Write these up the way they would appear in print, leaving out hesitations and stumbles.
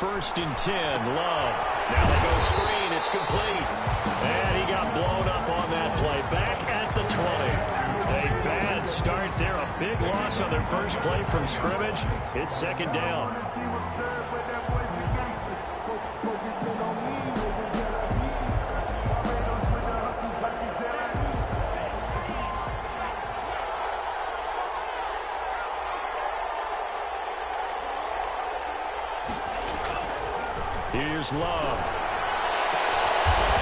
1st and 10. Love. Now they go screen. It's complete. And he got blown up on that play. Back at the 20. A bad start there. A big loss on their first play from scrimmage. It's 2nd down. Here's Love.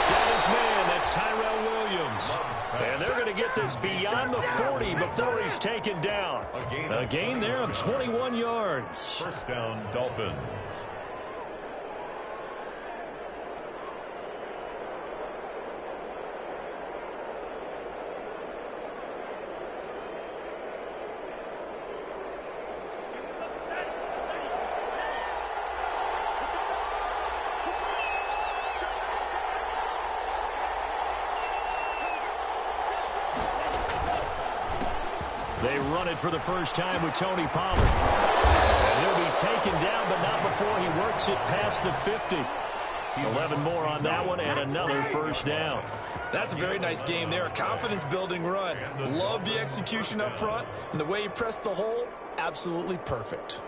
Got his man. That's Tyrell Williams. And they're going to get this beyond the 40 before he's taken down. A gain there of 21 yards. 1st down, Dolphins. They run it for the first time with Tony Pollard. And he'll be taken down, but not before he works it past the 50. 11 more on that one, and another 1st down. That's a very nice game there. A confidence-building run. Love the execution up front, and the way he pressed the hole, absolutely perfect.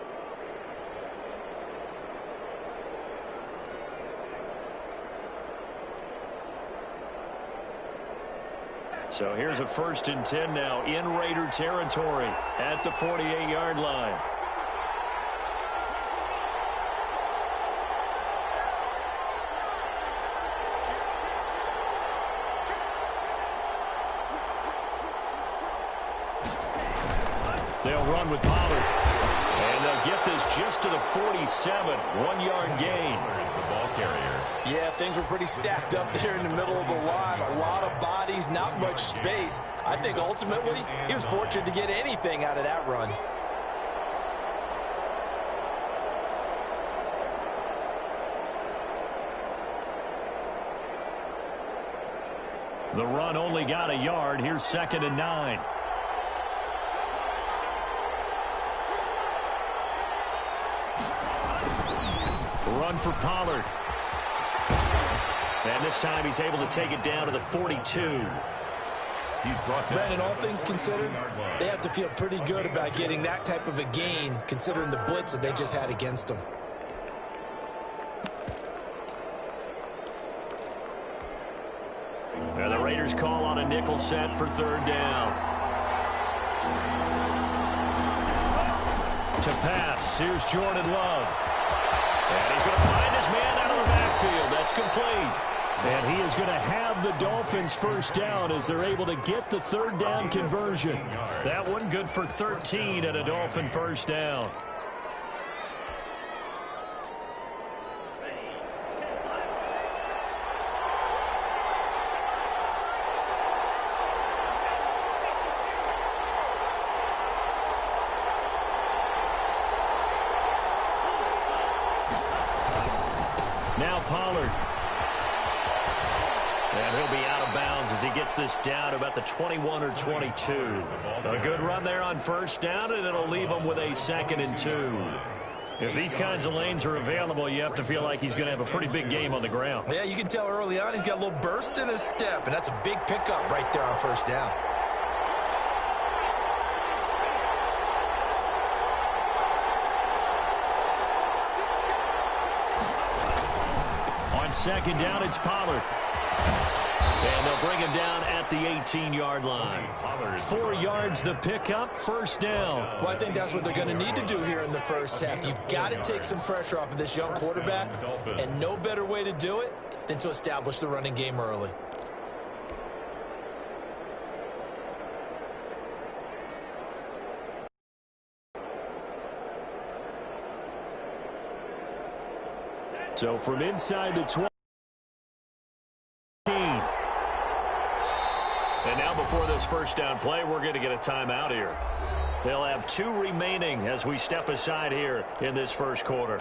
So here's a 1st and 10 now in Raider territory at the 48-yard line. They'll run with Pollard. And they'll get this just to the 47. 1-yard gain. The ball carrier. Yeah, things were pretty stacked up there in the middle of the line. A lot of bodies, not much space. I think ultimately he was fortunate to get anything out of that run. The run only got a yard. Here's 2nd and 9. Run for Pollard. And this time he's able to take it down to the 42. Brandon, all things considered, they have to feel pretty good about getting that type of a gain, considering the blitz that they just had against them. And the Raiders call on a nickel set for 3rd down. To pass, here's Jordan Love. And he's going to find his man out of the backfield. That's complete. And he is going to have the Dolphins 1st down as they're able to get the 3rd down conversion. That one good for 13 and a Dolphin 1st down. Now Pollard. And he'll be out of bounds as he gets this down to about the 21 or 22. A good run there on 1st down, and it'll leave him with a 2nd and 2. If these kinds of lanes are available, you have to feel like he's going to have a pretty big game on the ground. Yeah, you can tell early on he's got a little burst in his step, and that's a big pickup right there on 1st down. On 2nd down, it's Pollard. And they'll bring him down at the 18-yard line. 4 yards the pickup, 1st down. Well, I think that's what they're going to need to do here in the 1st half. You've got to take some pressure off of this young quarterback, and no better way to do it than to establish the running game early. So from inside the 20. And now before this 1st down play, we're going to get a timeout here. They'll have 2 remaining as we step aside here in this 1st quarter.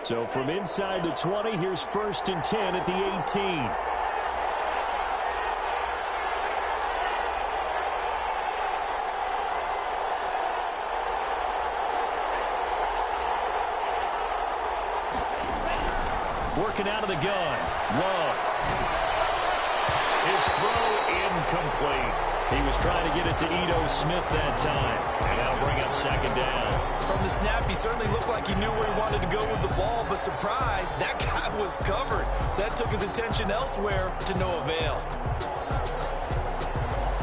So from inside the 20, here's 1st and 10 at the 18. Working out of the gun. Love. His throw incomplete. He was trying to get it to Ito Smith that time. And that'll bring up 2nd down. From the snap, he certainly looked like he knew where he wanted to go with the ball, but surprise, that guy was covered. So that took his attention elsewhere to no avail.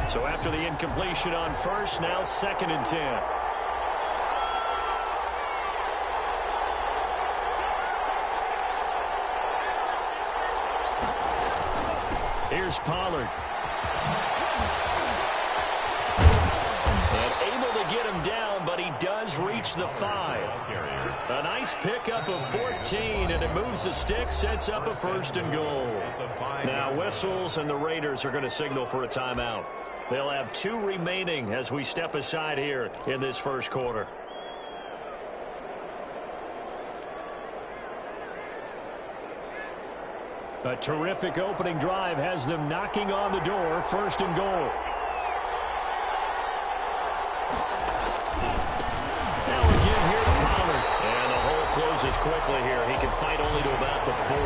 So after the incompletion on 1st, now 2nd and 10. Here's Pollard. And able to get him down, but he does reach the 5. A nice pickup of 14, and it moves the stick, sets up a 1st and goal. Now whistles, and the Raiders are going to signal for a timeout. They'll have 2 remaining as we step aside here in this 1st quarter. A terrific opening drive has them knocking on the door. 1st and goal. Now again here to Pollard. And the hole closes quickly here. He can fight only to about the 4.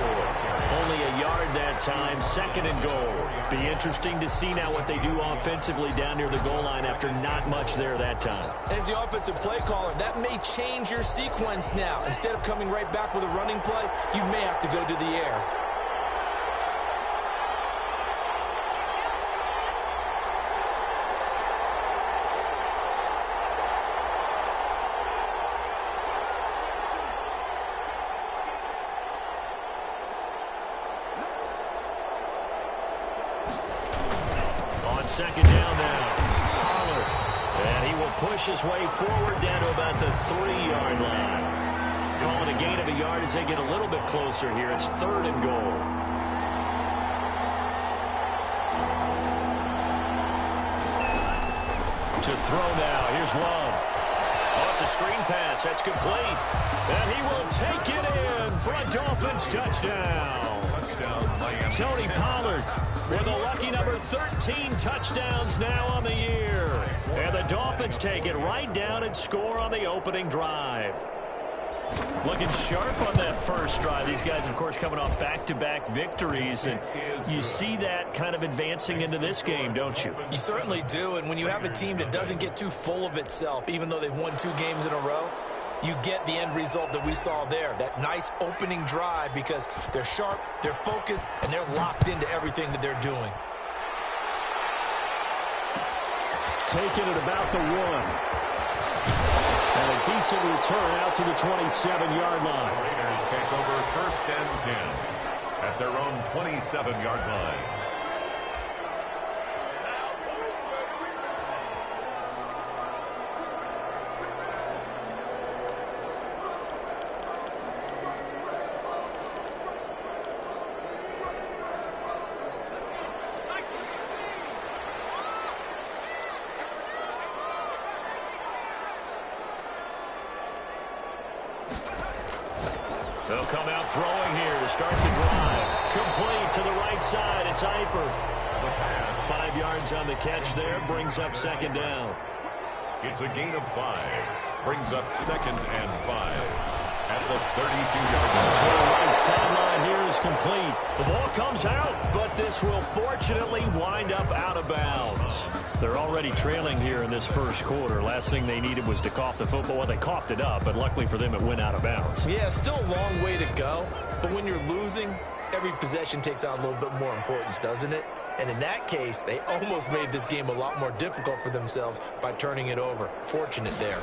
Only a yard that time. 2nd and goal. Be interesting to see now what they do offensively down near the goal line after not much there that time. As the offensive play caller, that may change your sequence now. Instead of coming right back with a running play, you may have to go to the air. Second down now. Pollard. And he will push his way forward down to about the 3-yard line. Calling a gain of a yard as they get a little bit closer here. It's 3rd and goal. To throw now. Here's Love. Oh, it's a screen pass. That's complete. And he will take it in for a Dolphins touchdown. Tony Pollard with a lucky number 13 touchdowns now on the year. And the Dolphins take it right down and score on the opening drive. Looking sharp on that first drive. These guys, of course, coming off back-to-back victories. And you see that kind of advancing into this game, don't you? You certainly do. And when you have a team that doesn't get too full of itself, even though they've won 2 games in a row, you get the end result that we saw there, that nice opening drive, because they're sharp, they're focused, and they're locked into everything that they're doing. Taking it about the 1. And a decent return out to the 27-yard line. Raiders take over 1st and 10 at their own 27-yard line. They'll come out throwing here to start the drive. Complete to the right side. It's Eifert. 5 yards on the catch there. Brings up 2nd down. It's a gain of 5. Brings up 2nd and 5. At the 32-yard line. The right sideline here is complete. The ball comes out, but this will fortunately wind up out of bounds. They're already trailing here in this 1st quarter. Last thing they needed was to cough the football. Well, they coughed it up, but luckily for them, it went out of bounds. Yeah, still a long way to go, but when you're losing, every possession takes on a little bit more importance, doesn't it? And in that case, they almost made this game a lot more difficult for themselves by turning it over. Fortunate there.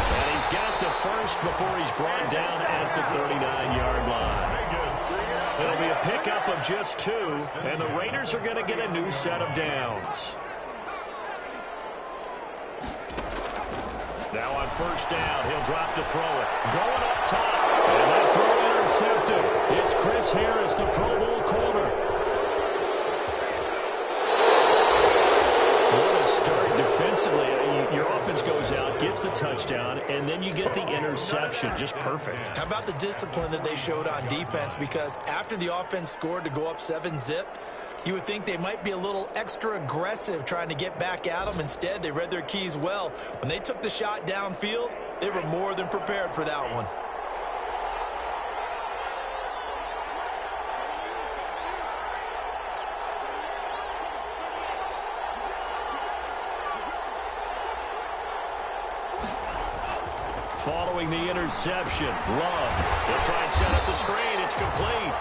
And he's got the 1st before he's brought down at the 39-yard line. It'll be a pickup of just 2, and the Raiders are going to get a new set of downs. Now on 1st down, he'll drop to throw it. Going up top, and that throw intercepted. It's Chris Harris, the Pro Bowl corner. What a start defensively. Your offense goes out, gets the touchdown, and then you get the interception. Just perfect. How about the discipline that they showed on defense? Because after the offense scored to go up 7-zip, you would think they might be a little extra aggressive trying to get back at them. Instead, they read their keys well. When they took the shot downfield, they were more than prepared for that one. Following the interception, Love will try and set up the screen. It's complete.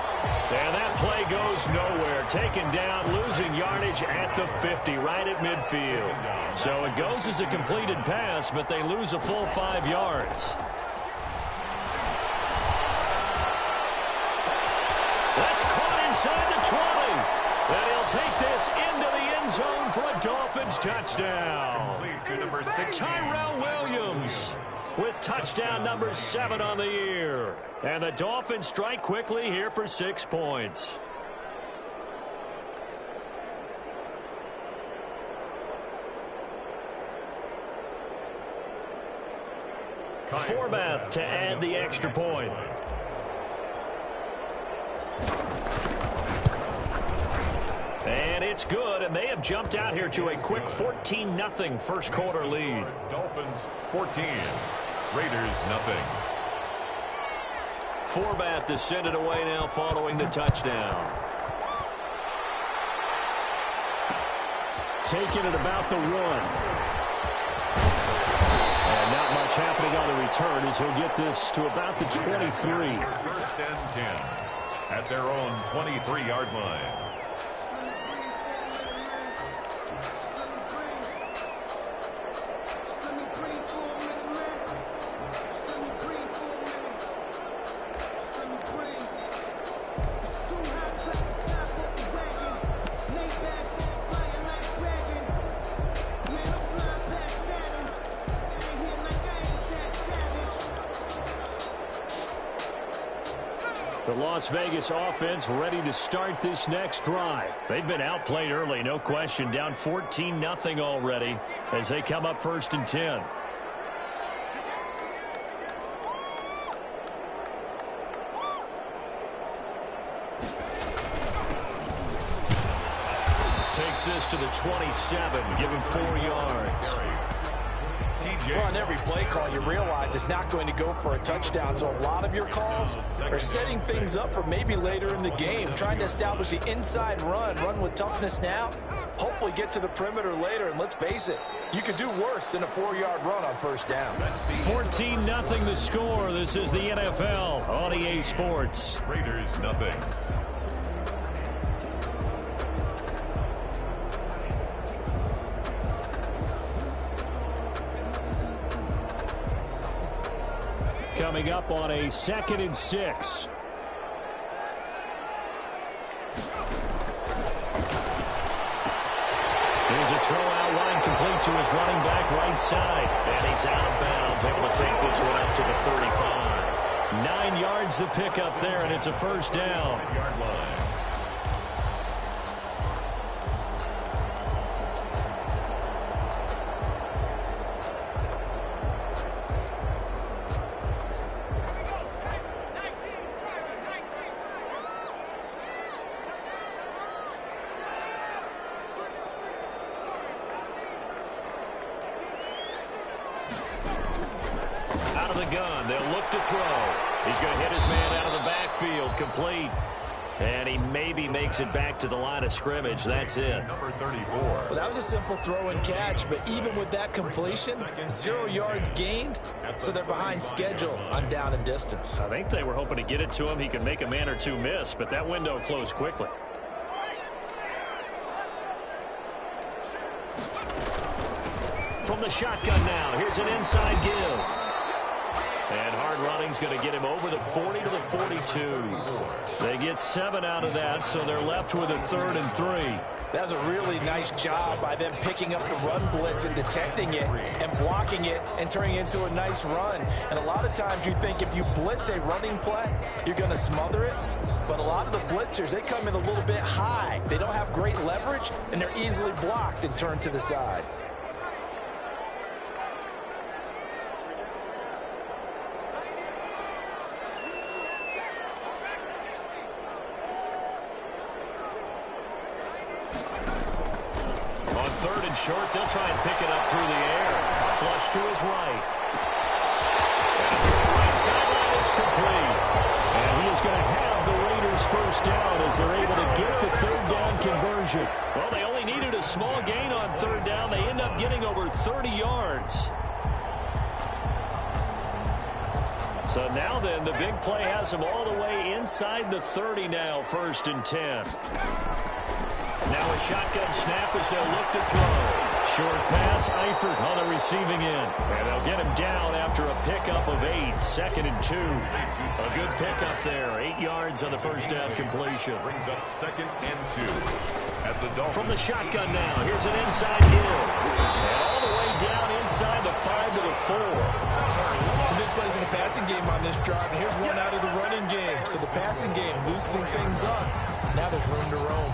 And that play goes nowhere. Taken down, losing yardage at the 50, right at midfield. So it goes as a completed pass, but they lose a full 5 yards. That's caught inside the 20. And he'll take this into the end zone for a Dolphins touchdown. Tyrell Williams with touchdown number 7 on the year. And the Dolphins strike quickly here for 6 points. Forbath to add the extra point. And it's good, and they have jumped out here to a quick 14-0 first quarter lead. Dolphins 14, Raiders nothing. Forbath to send it away now following the touchdown. Taking it about the 1. And not much happening on the return as he'll get this to about the 23. First and 10 at their own 23-yard line. The Las Vegas offense ready to start this next drive. They've been outplayed early, no question. Down 14-0 already as they come up first and 10. Takes this to the 27, give him 4 yards. Well, on every play call, you realize it's not going to go for a touchdown. So a lot of your calls are setting things up for maybe later in the game, trying to establish the inside run with toughness now, hopefully get to the perimeter later. And let's face it, you could do worse than a 4-yard run on first down. 14-0 the score. This is the NFL on EA Sports. Raiders nothing. Coming up on a 2nd and 6. Here's a throw out line complete to his running back right side. And he's out of bounds, able to take this one up to the 35. 9 yards the pick up there, and it's a first down. Yard line. Out of the gun, they'll look to throw. He's going to hit his man out of the backfield, complete. And he maybe makes it back to the line of scrimmage. That's it. Number 34. Well, that was a simple throw and catch, but even with that completion, 0 yards gained, so they're behind schedule on down and distance. I think they were hoping to get it to him. He could make a man or two miss, but that window closed quickly. From the shotgun now, here's an inside give. And hard running's going to get him over the 40 to the 42. They get 7 out of that, so they're left with a 3rd and 3. That's a really nice job by them picking up the run blitz and detecting it and blocking it and turning it into a nice run. And a lot of times you think if you blitz a running play, you're going to smother it. But a lot of the blitzers, they come in a little bit high. They don't have great leverage, and they're easily blocked and turned to the side. 3rd and short. They'll try and pick it up through the air. Flush to his right. And the right sideline is complete. And he is going to have the Raiders first down as they're able to get the 3rd down conversion. Well, they only needed a small gain on 3rd down. They end up getting over 30 yards. So now then, the big play has them all the way inside the 30 now, 1st and 10. Now a shotgun snap as they'll look to throw. Short pass, Eifert on the receiving end. And they'll get him down after a pickup of 8, 2nd and 2. A good pickup there, 8 yards on the 1st down completion. Brings up 2nd and 2. At the Dolphins. From the shotgun now, here's an inside hill. And all the way down inside the 5 to the 4. Some big plays in the passing game on this drive, and here's one out of the running game. So the passing game loosening things up. Now there's room to roam.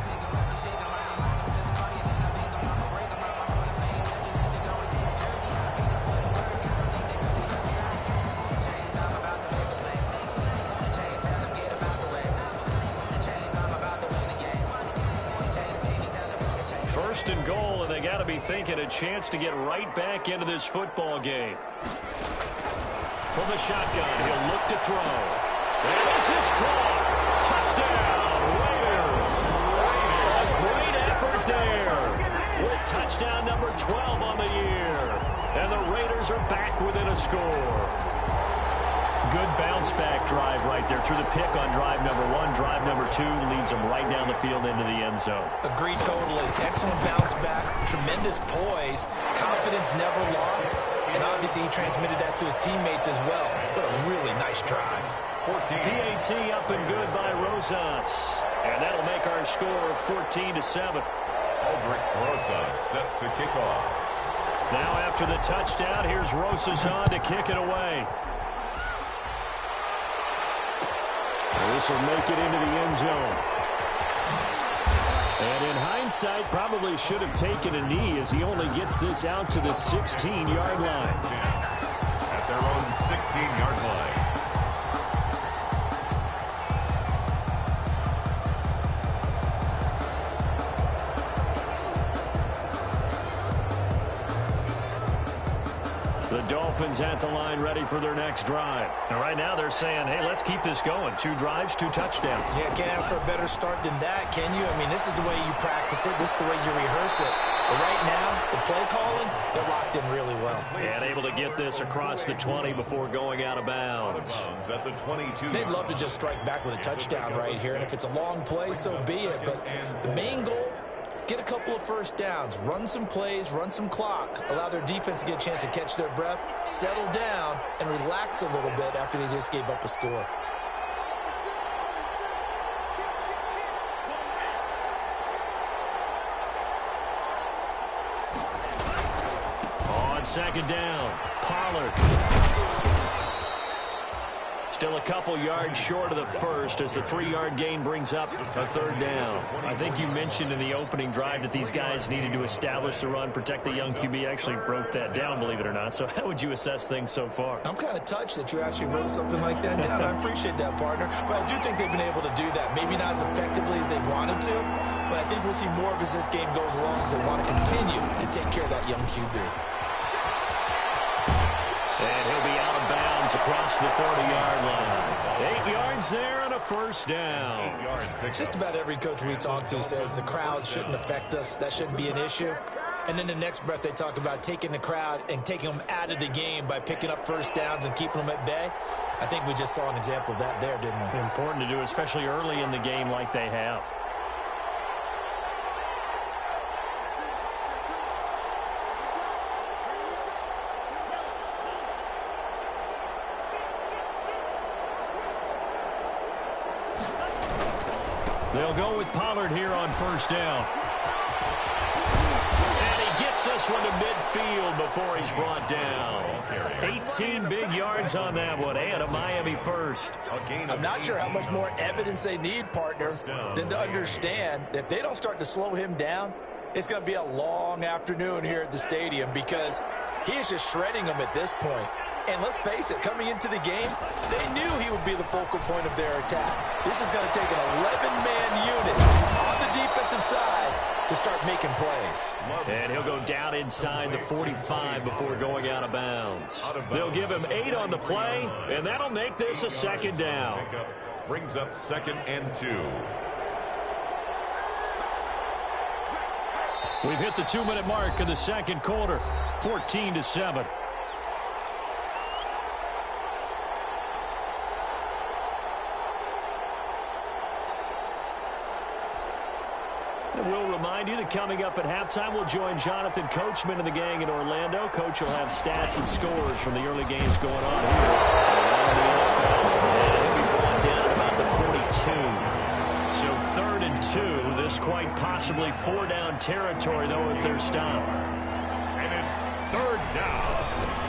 First and goal, and they got to be thinking a chance to get right back into this football game. From the shotgun, he'll look to throw. And this is caught. Touchdown, Raiders. A great effort there with touchdown number 12 on the year. And the Raiders are back within a score. Good bounce-back drive right there through the pick on drive number 1. Drive number 2 leads them right down the field into the end zone. Agree totally. Excellent bounce back. Tremendous poise. Confidence never lost. And obviously he transmitted that to his teammates as well. What a really nice drive. 14. PAT up and good by Rosas. And that'll make our score 14-7. Aldrich Rosas set to kick off. Now after the touchdown, here's Rosas on to kick it away. This will make it into the end zone. And in hindsight, probably should have taken a knee as he only gets this out to the 16-yard line. At their own 16-yard line. The Dolphins at the line ready for their next drive. And right now they're saying, hey, let's keep this going. 2 drives, 2 touchdowns. Yeah, can't ask for a better start than that, can you? I mean, this is the way you practice it. This is the way you rehearse it. But right now, the play calling, they're locked in really well. And able to get this across the 20 before going out of bounds. At the 22. They'd love to just strike back with a touchdown right here. And if it's a long play, so be it. But the main goal, get a couple of first downs, run some plays, run some clock, allow their defense to get a chance to catch their breath, settle down, and relax a little bit after they just gave up a score. On 2nd down, Pollard. Still a couple yards short of the first as the 3-yard gain brings up a 3rd down. I think you mentioned in the opening drive that these guys needed to establish the run, protect the young QB. Actually wrote that down, believe it or not. So how would you assess things so far? I'm kind of touched that you actually wrote something like that down. I appreciate that, partner. But I do think they've been able to do that. Maybe not as effectively as they wanted to, but I think we'll see more of as this game goes along because they want to continue to take care of that young QB. And he'll be out of bounds across the 30-yard line. 8 yards there and a first down. Just about every coach we talk to says the crowd shouldn't affect us. That shouldn't be an issue. And then the next breath they talk about taking the crowd and taking them out of the game by picking up first downs and keeping them at bay. I think we just saw an example of that there, didn't we? Important to do, especially early in the game like they have. They'll go with Pollard here on first down. And he gets this one to midfield before he's brought down. 18 big yards on that one, and a Miami first. I'm not sure how much more evidence they need, partner, than to understand that if they don't start to slow him down, it's going to be a long afternoon here at the stadium because he is just shredding them at this point. And let's face it, coming into the game, they knew he would be the focal point of their attack. This is going to take an 11-man unit on the defensive side to start making plays. And he'll go down inside the 45 before going out of bounds. They'll give him 8 on the play, and that'll make this a second down. Brings up 2nd and 2. We've hit the 2-minute mark of the second quarter, 14-7. And we'll remind you that coming up at halftime, we'll join Jonathan Coachman and the gang in Orlando. Coach will have stats and scores from the early games going on here around the NFL. And he'll be brought down at about the 42. So 3rd and 2. This quite possibly 4-down territory, though, if they're stopped. And it's 3rd down.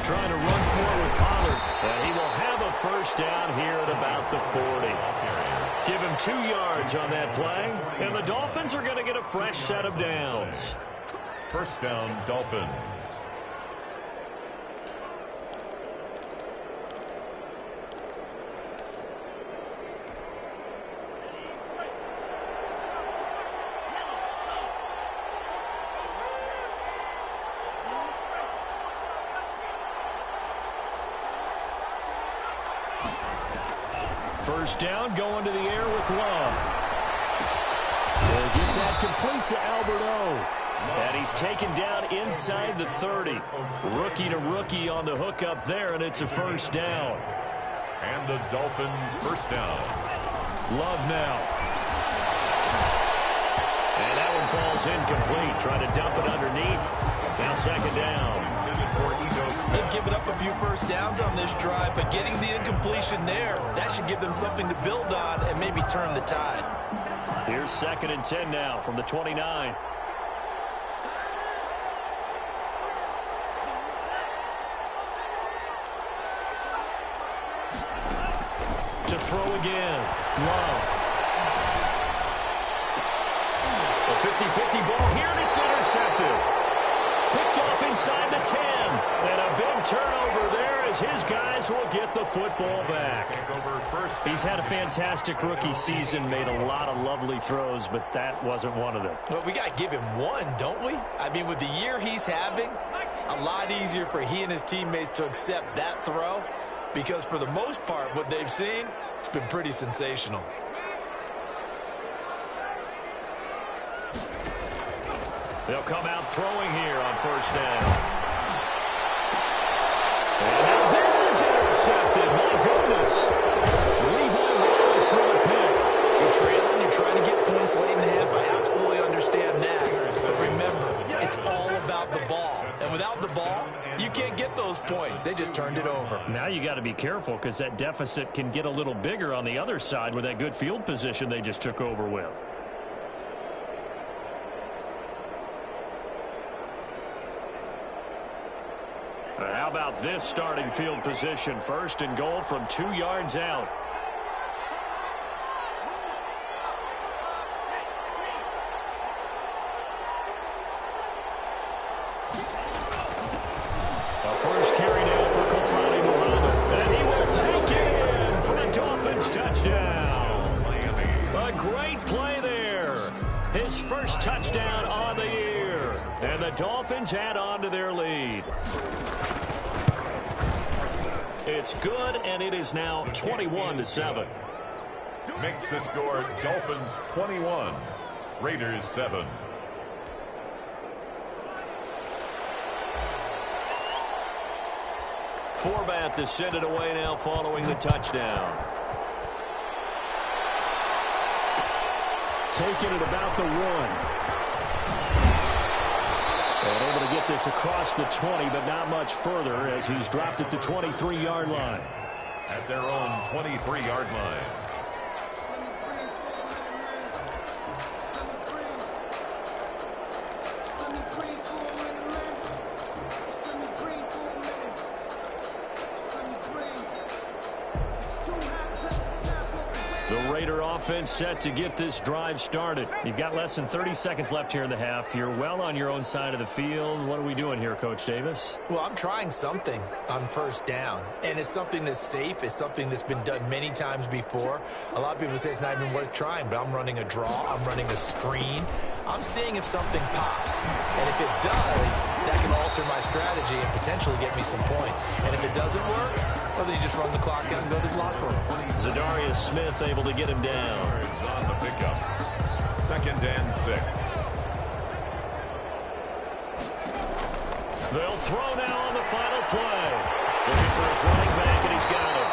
Trying to run for it with Pollard. And he will have a first down here at about the 40. Give him 2 yards on that play, and the Dolphins are going to get a fresh set of downs. First down, Dolphins. First down, going to the air with Love. They'll get that complete to Albert O. And he's taken down inside the 30. Rookie to rookie on the hook up there, and it's a first down. And the Dolphin first down. Love now. And that one falls incomplete. Trying to dump it underneath. Now second down. They've given up a few first downs on this drive, but getting the incompletion there, that should give them something to build on and maybe turn the tide. Here's 2nd and 10 now from the 29. To throw again. Love. A 50-50 ball here, and it's intercepted. Picked off inside the 10. And a big turnover there as his guys will get the football back. He's had a fantastic rookie season, made a lot of lovely throws, but that wasn't one of them. Well, we got to give him one, don't we? I mean, with the year he's having, a lot easier for he and his teammates to accept that throw, because for the most part, what they've seen, it's been pretty sensational. They'll come out throwing here on first down. And now this is intercepted. My goodness. Levi Wallace with a pick. You're trailing. You're trying to get points late in the half. I absolutely understand that. But remember, it's all about the ball. And without the ball, you can't get those points. They just turned it over. Now you got to be careful because that deficit can get a little bigger on the other side with that good field position they just took over with. How about this starting field position? 1st and goal from 2 yards out. A first carry now for Kofrani Muhammad. And he will take it in for the Dolphins touchdown. A great play there. His first touchdown on the year. And the Dolphins add on to their lead. It's good, and it is now 21-7. Makes the score Dolphins 21, Raiders 7. Forbat to send it away now following the touchdown. Taking it about the 1. And able to get this across the 20, but not much further as he's dropped at the 23-yard line. At their own 23-yard line. The Raider offense set to get this drive started. You've got less than 30 seconds left here in the half. You're well on your own side of the field. What are we doing here, Coach Davis? Well, I'm trying something on first down, and it's something that's safe. It's something that's been done many times before. A lot of people say it's not even worth trying, but I'm running a draw. I'm running a screen. I'm seeing if something pops, and if it does, that can alter my strategy and potentially get me some points. And if it doesn't work, well, then you just run the clock out and go to the locker room. Zadarius Smith able to get him down. On the pickup. 2nd and 6. They'll throw now on the final play. Looking for his running back, and he's got him.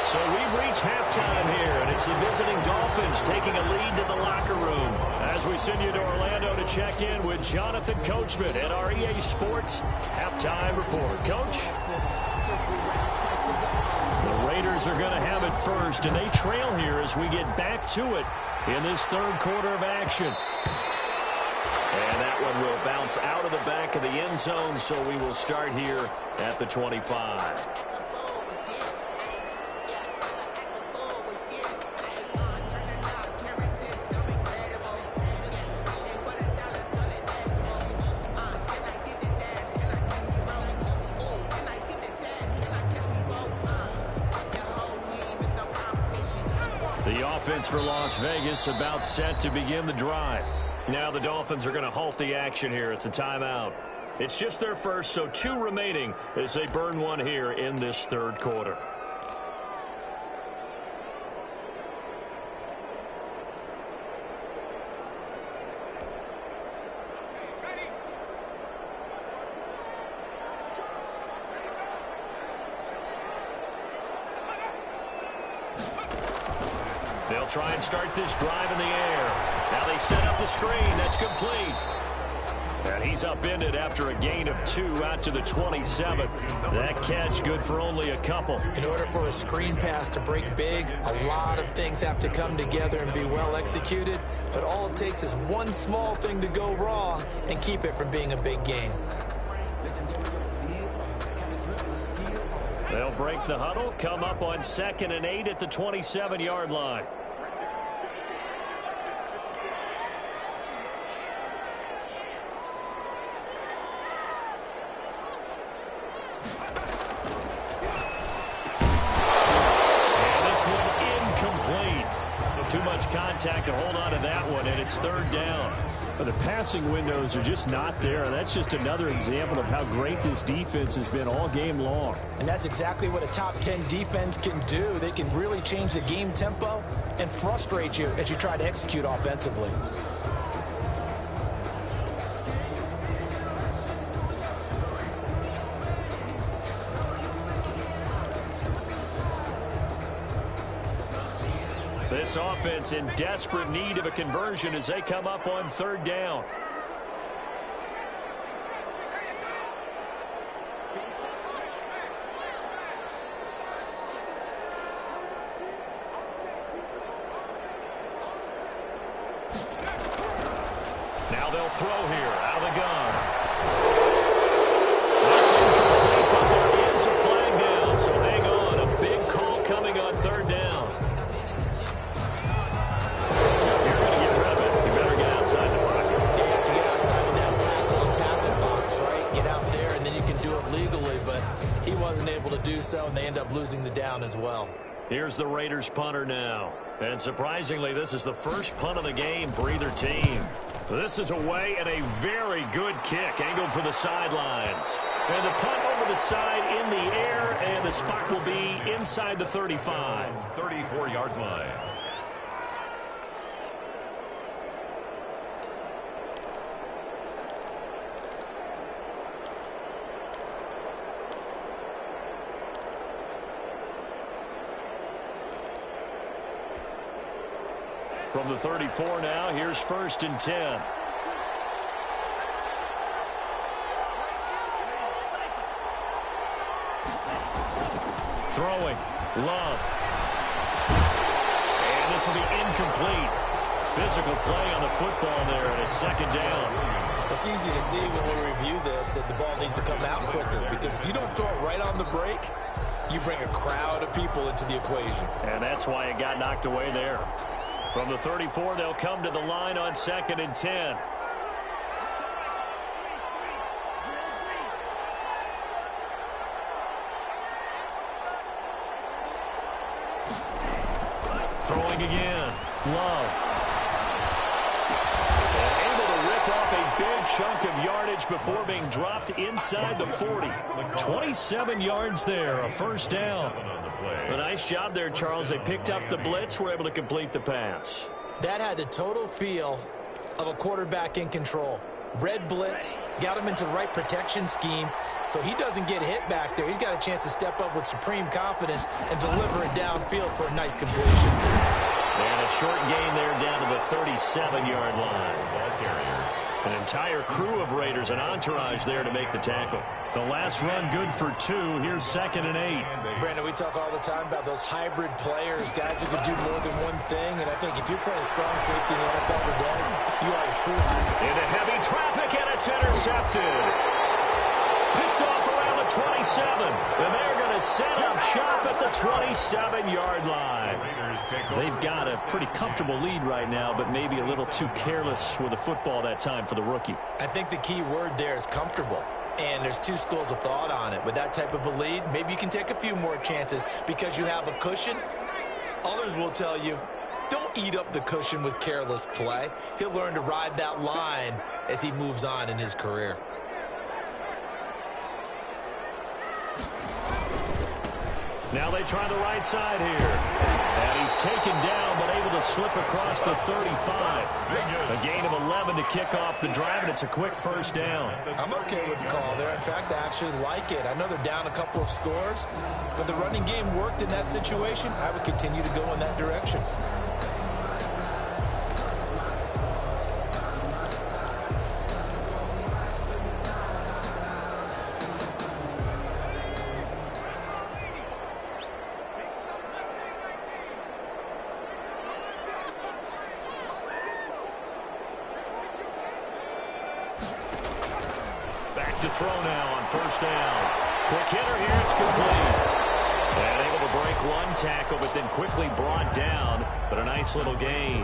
So we've reached halftime here, and it's the visiting Dolphins taking a lead to the locker room. As we send you to Orlando to check in with Jonathan Coachman at our EA Sports Halftime Report. Coach? The Raiders are going to have it first, and they trail here as we get back to it in this third quarter of action. And that one will bounce out of the back of the end zone, so we will start here at the 25. The offense for Las Vegas about set to begin the drive. Now the Dolphins are going to halt the action here. It's a timeout. It's just their first, so 2 remaining as they burn one here in this third quarter. They'll try and start this drive in the air. Now they set up the screen. That's complete. And he's upended after a gain of 2 out to the 27. That catch good for only a couple. In order for a screen pass to break big, a lot of things have to come together and be well executed. But all it takes is one small thing to go wrong and keep it from being a big game. They'll break the huddle, come up on 2nd and 8 at the 27-yard line. And this one incomplete. Too much contact to hold on to that one, and it's 3rd down. But the passing windows are just not there. That's just another example of how great this defense has been all game long. And that's exactly what a top 10 defense can do. They can really change the game tempo and frustrate you as you try to execute offensively. This offense in desperate need of a conversion as they come up on 3rd down. Now they'll throw here out of the gun. That's incomplete, but there is a flag down, so hang on. A big call coming on 3rd down. He wasn't able to do so, and they end up losing the down as well. Here's the Raiders punter now. And surprisingly, this is the first punt of the game for either team. This is away and a very good kick angled for the sidelines. And the punt over the side in the air, and the spot will be inside the 35. 34-yard line. From the 34 now, here's 1st and 10. Throwing, Love. And this will be incomplete. Physical play on the football there, and it's 2nd down. It's easy to see when we review this that the ball needs to come out quicker, because if you don't throw it right on the break, you bring a crowd of people into the equation. And that's why it got knocked away there. From the 34, they'll come to the line on 2nd and 10. Throwing again. Love. Able to rip off a big chunk of yardage before being dropped inside the 40. 27 yards there, a first down. A nice job there, Charles. They picked up the blitz, were able to complete the pass. That had the total feel of a quarterback in control. Red blitz, got him into the right protection scheme, so he doesn't get hit back there. He's got a chance to step up with supreme confidence and deliver it downfield for a nice completion. And a short gain there down to the 37-yard line. Ball carrier. An entire crew of Raiders, an entourage there to make the tackle. The last run good for 2. Here's 2nd and 8. Brandon, we talk all the time about those hybrid players, guys who can do more than one thing. And I think if you're playing strong safety in the NFL today, you are a true hybrid. Into heavy traffic, and it's intercepted. Picked off around the 27. And they're going to set up shop at the 27-yard line. They've got a pretty comfortable lead right now, but maybe a little too careless with the football that time for the rookie. I think the key word there is comfortable. And there's two schools of thought on it. With that type of a lead, maybe you can take a few more chances because you have a cushion. Others will tell you, don't eat up the cushion with careless play. He'll learn to ride that line as he moves on in his career. Now they try the right side here. And he's taken down, but able to slip across the 35. A gain of 11 to kick off the drive, and it's a quick first down. I'm okay with the call there. In fact, I actually like it. I know they're down a couple of scores, but the running game worked in that situation. I would continue to go in that direction. Throw now on first down. Quick hitter here, it's complete. And able to break one tackle, but then quickly brought down. But a nice little gain.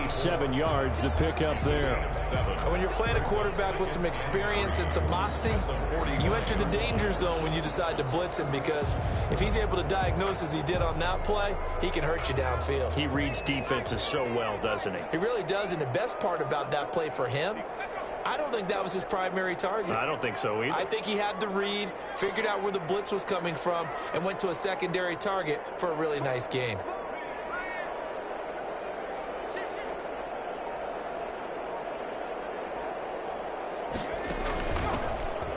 7 yards to pick up there. And when you're playing a quarterback with some experience and some moxie, you enter the danger zone when you decide to blitz him, because if he's able to diagnose as he did on that play, he can hurt you downfield. He reads defenses so well, doesn't he? He really does, and the best part about that play for him, I don't think that was his primary target. I don't think so either. I think he had the read, figured out where the blitz was coming from, and went to a secondary target for a really nice gain.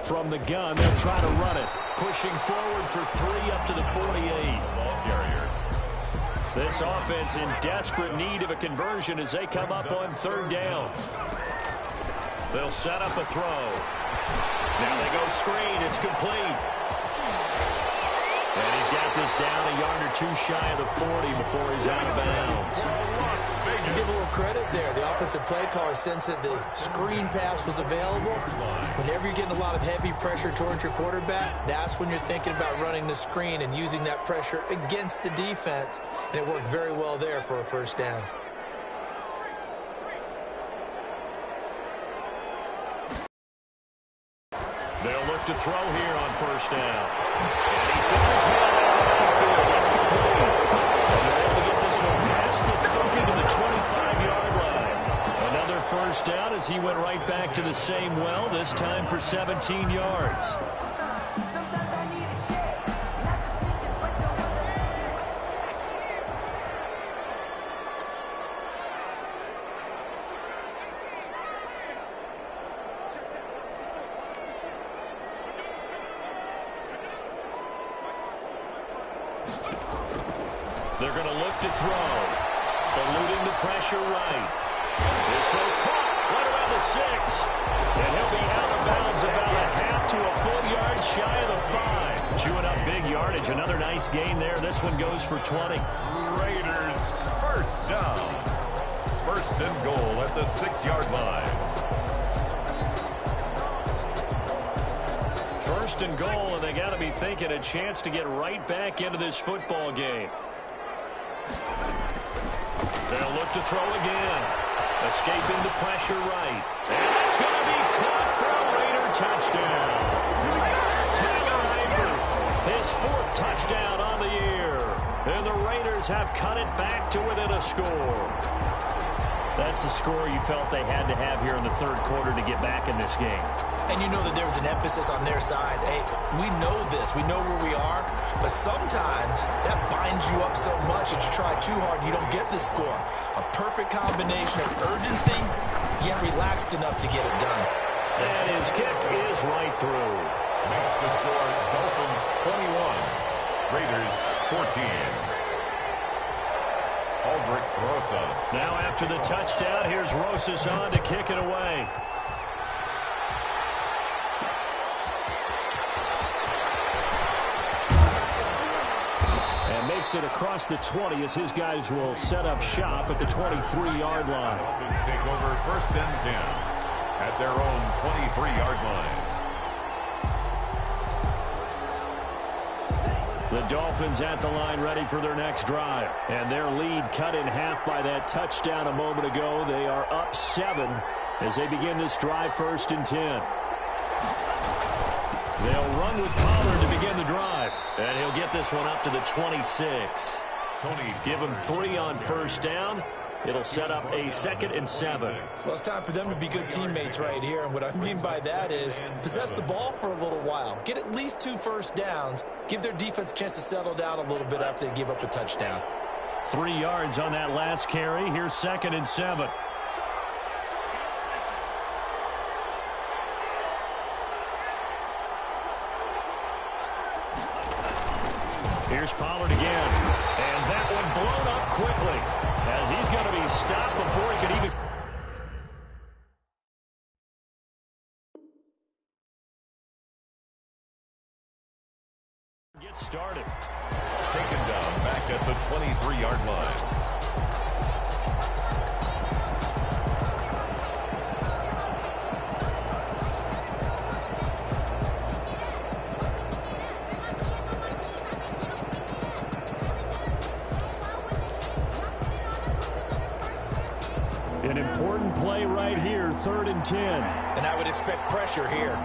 From the gun, they'll try to run it. Pushing forward for 3 up to the 48. Ball carrier. This offense in desperate need of a conversion as they come up on 3rd down. They'll set up a throw. Now they go screen. It's complete. And he's got this down a yard or 2 shy of the 40 before he's out of bounds. Let's give a little credit there. The offensive play caller sensed that the screen pass was available. Whenever you're getting a lot of heavy pressure towards your quarterback, that's when you're thinking about running the screen and using that pressure against the defense. And it worked very well there for a first down. They'll look to throw here on first down. And he's got his man out of the backfield. That's complete. And they're able to get this one past the 30 to the 25-yard line. Another first down as he went right back to the same well, this time for 17 yards. They're going to look to throw. Eluding the pressure right. This throw caught right around the 6. And he'll be out of bounds about a half to a full yard shy of the 5. Chewing up big yardage. Another nice gain there. This one goes for 20. Raiders first down. 1st and goal at the 6-yard line. first and goal, and they got to be thinking a chance to get right back into this football game. They'll look to throw again. Escaping the pressure right. And it's going to be caught for a Raider touchdown. Tyler Eifert, his 4th touchdown on the year. And the Raiders have cut it back to within a score. That's a score you felt they had to have here in the 3rd quarter to get back in this game. And you know that there was an emphasis on their side. Hey, we know this. We know where we are. But sometimes that binds you up so much that you try too hard and you don't get the score. A perfect combination of urgency, yet relaxed enough to get it done. And his kick is right through. Makes the score Dolphins 21, Raiders 14. Aldrich Rosas. Now after the touchdown, here's Rosas on to kick it away. And makes it across the 20 as his guys will set up shop at the 23-yard line. Dolphins take over 1st and 10 at their own 23-yard line. The Dolphins at the line ready for their next drive. And their lead cut in half by that touchdown a moment ago. They are up 7 as they begin this drive 1st and 10. They'll run with Pollard to begin the drive. And he'll get this one up to the 26. Give him 3 on 1st down. It'll set up a 2nd and 7. Well, it's time for them to be good teammates right here. And what I mean by that is possess the ball for a little while. Get at least 2 first downs. Give their defense a chance to settle down a little bit after they give up a touchdown. 3 yards on that last carry. Here's 2nd and 7. Here's Pollard again. And that one blown up quickly as he's going to be stopped before he can even get started. Taken down back at the 23-yard line. An important play right here, 3rd and 10. And I would expect pressure here.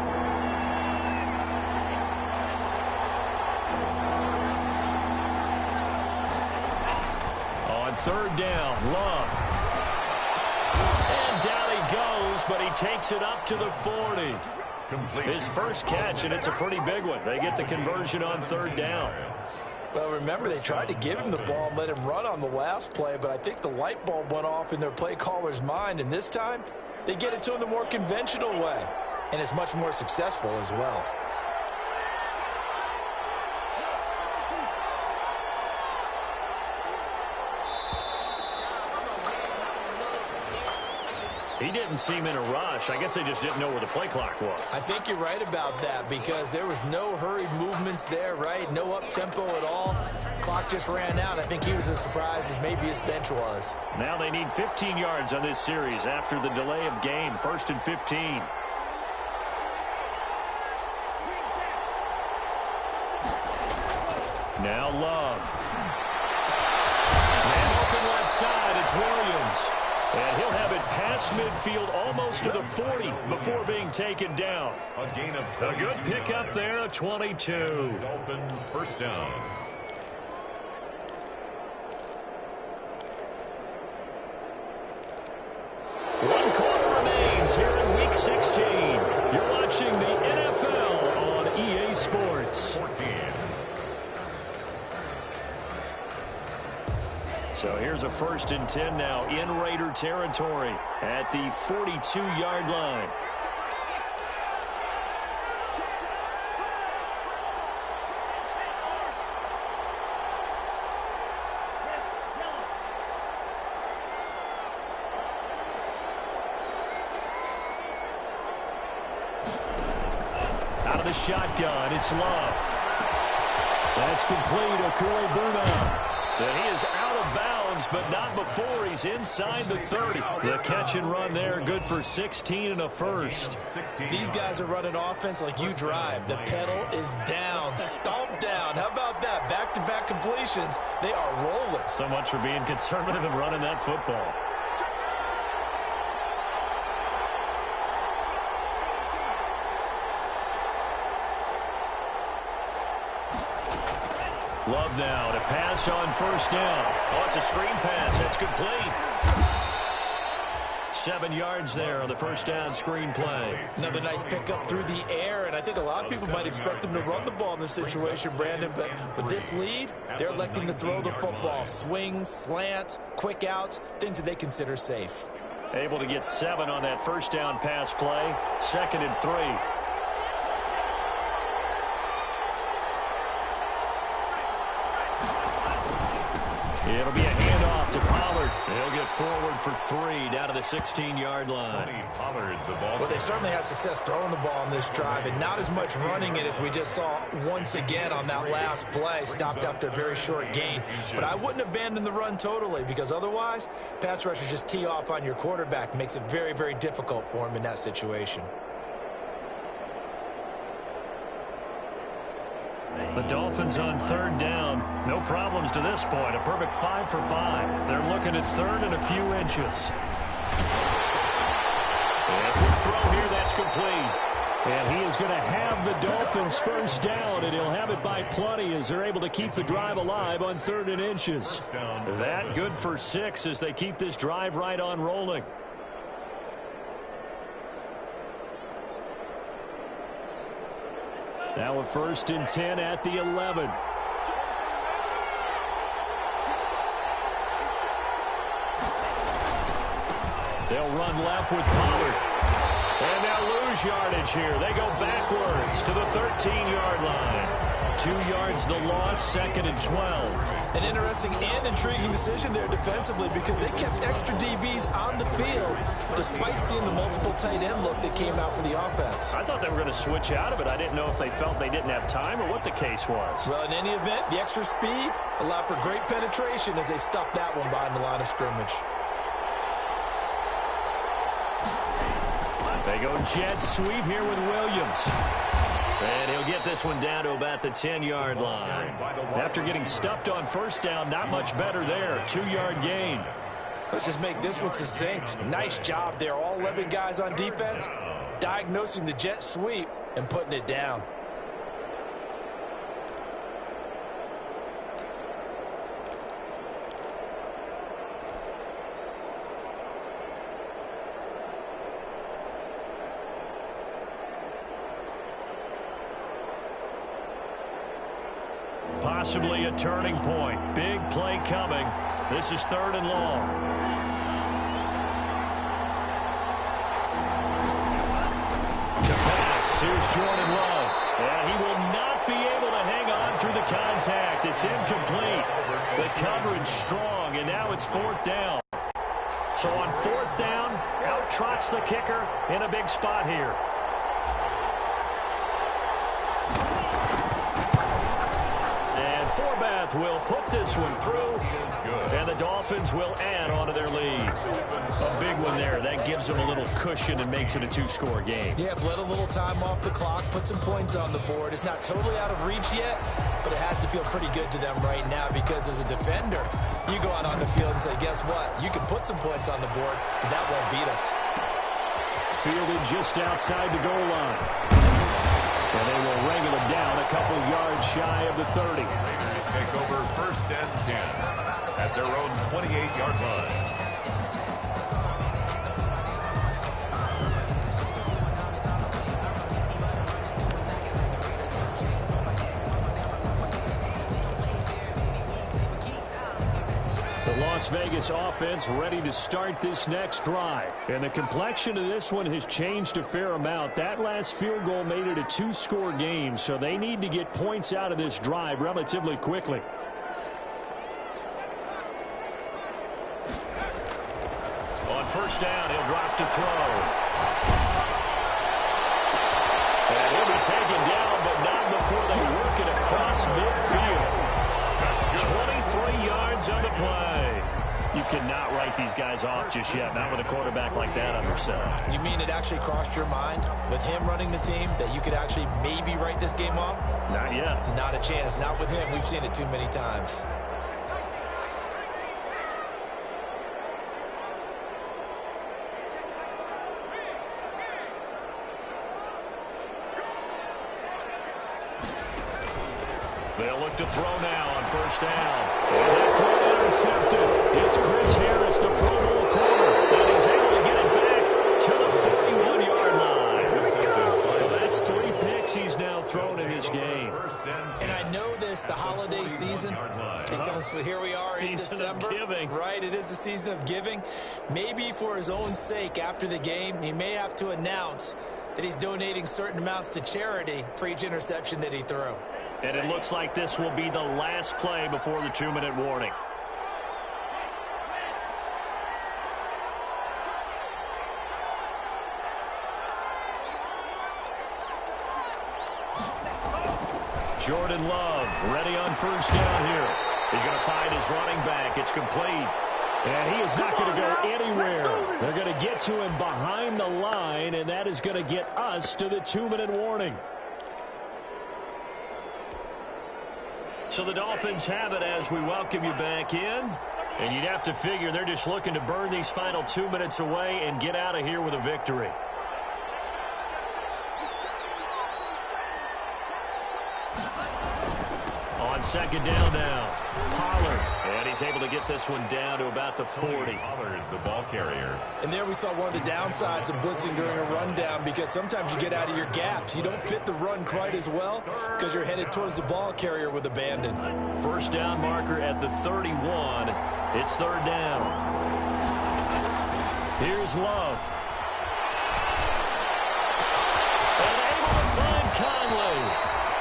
On 3rd down, Love. And down he goes, but he takes it up to the 40. His first catch, and it's a pretty big one. They get the conversion on 3rd down. Well, remember, they tried to give him the ball and let him run on the last play, but I think the light bulb went off in their play caller's mind, and this time they get it to him the more conventional way, and it's much more successful as well. He didn't seem in a rush. I guess they just didn't know where the play clock was. I think you're right about that because there was no hurried movements there, right? No up-tempo at all. Clock just ran out. I think he was as surprised as maybe his bench was. Now they need 15 yards on this series after the delay of game. 1st and 15. Now Love. Man open left side. It's Williams. And he'll have it past midfield almost to the 40 before being taken down. A gain of a good pickup there, a 22. Dolphin 1st down. One quarter remains here in Week 16. You're watching the NFL on EA Sports. 14. So here's a 1st and 10 now in Raider territory at the 42-yard line. Out of the shotgun, it's Love. That's complete, Okue Buna. And he is out of bounds but not before he's inside the 30. The catch and run there, good for 16 and a first. These guys are running offense like you drive. The pedal is down, stomped down. How about that? Back-to-back completions. They are rolling. So much for being conservative and running that football. Love now to pass on first down. Oh, it's a screen pass. That's complete. 7 yards there on the first down screen play. Another nice pickup through the air, and I think a lot of people might expect them to run the ball in this situation, Brandon, but with this lead, they're electing to throw the football. Swings, slants, quick outs, things that they consider safe. Able to get 7 on that first down pass play. 2nd and 3. It'll be a handoff to Pollard. He'll get forward for 3 down to the 16-yard line. Well, they certainly had success throwing the ball on this drive, and not as much running it as we just saw once again on that last play. Stopped after a very short gain. But I wouldn't abandon the run totally, because otherwise, pass rushers just tee off on your quarterback. Makes it very, very difficult for him in that situation. The Dolphins on 3rd down. No problems to this point. A perfect 5 for 5. They're looking at 3rd and a few inches. And quick throw here, that's complete. And he is going to have the Dolphins first down, and he'll have it by plenty as they're able to keep the drive alive on 3rd and inches. That good for 6 as they keep this drive right on rolling. Now a 1st and 10 at the 11. They'll run left with Pollard. And they'll lose yardage here. They go backwards to the 13-yard line. 2 yards the loss, 2nd and 12. An interesting and intriguing decision there defensively, because they kept extra DBs on the field despite seeing the multiple tight end look that came out for the offense. I thought they were going to switch out of it. I didn't know if they felt they didn't have time or what the case was. Well, in any event, the extra speed allowed for great penetration as they stuffed that one behind the line of scrimmage. They go jet sweep here with Williams. And he'll get this one down to about the 10-yard line. After getting stuffed on first down, not much better there. 2-yard gain. Let's just make this one succinct. Nice job there. All 11 guys on defense diagnosing the jet sweep and putting it down. Possibly a turning point. Big play coming. This is 3rd and long. To pass, here's Jordan Love. And he will not be able to hang on through the contact. It's incomplete. The coverage strong, and now it's 4th down. So on 4th down, out trots the kicker in a big spot here. Forbath will put this one through, and the Dolphins will add on to their lead. A big one there. That gives them a little cushion and makes it a 2-score game. Yeah, bled a little time off the clock, put some points on the board. It's not totally out of reach yet, but it has to feel pretty good to them right now, because as a defender, you go out on the field and say, guess what? You can put some points on the board, but that won't beat us. Fielded just outside the goal line. And they will wrangle him down a couple yards shy of the 30. Raiders take over 1st and 10 at their own 28-yard line. The Las Vegas offense ready to start this next drive. And the complexion of this one has changed a fair amount. That last field goal made it a 2-score game, so they need to get points out of this drive relatively quickly. On first down, he'll drop to throw. And he'll be taken down, but not before they work it across midfield. 23 yards on the play. You cannot write these guys off just yet, not with a quarterback like that on their side. You mean it actually crossed your mind with him running the team that you could actually maybe write this game off? Not yet. Not a chance. Not with him. We've seen it too many times. They'll look to throw now on first down. And that throw intercepted. It's Chris Harris, the Pro Bowl corner. And he's able to get it back to the 41-yard line. Well, that's 3 picks he's now thrown in this game. And I know this, the holiday season, because here we are in December. Season of giving. Right, it is the season of giving. Maybe for his own sake after the game, he may have to announce that he's donating certain amounts to charity for each interception that he threw. And it looks like this will be the last play before the 2-minute warning. Jordan Love ready on first down here. He's going to find his running back. It's complete. And he is not going to go anywhere. They're going to get to him behind the line, and that is going to get us to the 2-minute warning. So the Dolphins have it as we welcome you back in. And you'd have to figure they're just looking to burn these final 2 minutes away and get out of here with a victory. On second down now, Pollard. And he's able to get this one down to about the 40. Pollard, the ball carrier. And there we saw one of the downsides of blitzing during a rundown, because sometimes you get out of your gaps. You don't fit the run quite as well because you're headed towards the ball carrier with abandon. First down marker at the 31. It's third down. Here's Love. And able to find Conley.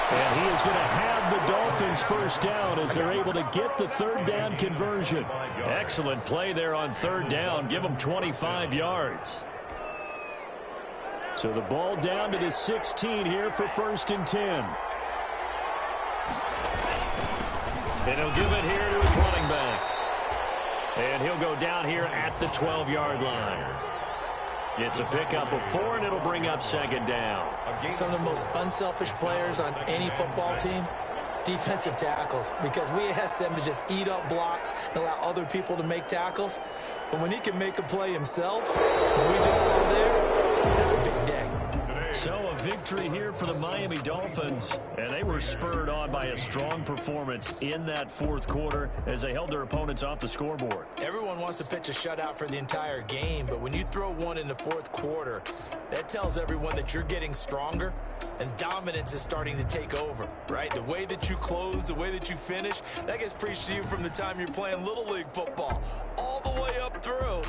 And he is going to have the Dolphins first down as they're able to get the third down conversion. Excellent play there on third down. Give them 25 yards. So the ball down to the 16 here for first and 10. And he'll give it here to his running back. And he'll go down here at the 12-yard line. It's a pickup of 4, and it'll bring up second down. Some of the most unselfish players on any football team, defensive tackles, because we ask them to just eat up blocks and allow other people to make tackles. But when he can make a play himself, as we just saw there, that's a big day. So a victory here for the Miami Dolphins, and they were spurred on by a strong performance in that fourth quarter as they held their opponents off the scoreboard. Everyone wants to pitch a shutout for the entire game, but when you throw one in the fourth quarter, that tells everyone that you're getting stronger and dominance is starting to take over, right? The way that you close, the way that you finish, that gets preached to you from the time you're playing Little League football all the way up through,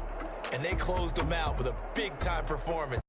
and they closed them out with a big-time performance.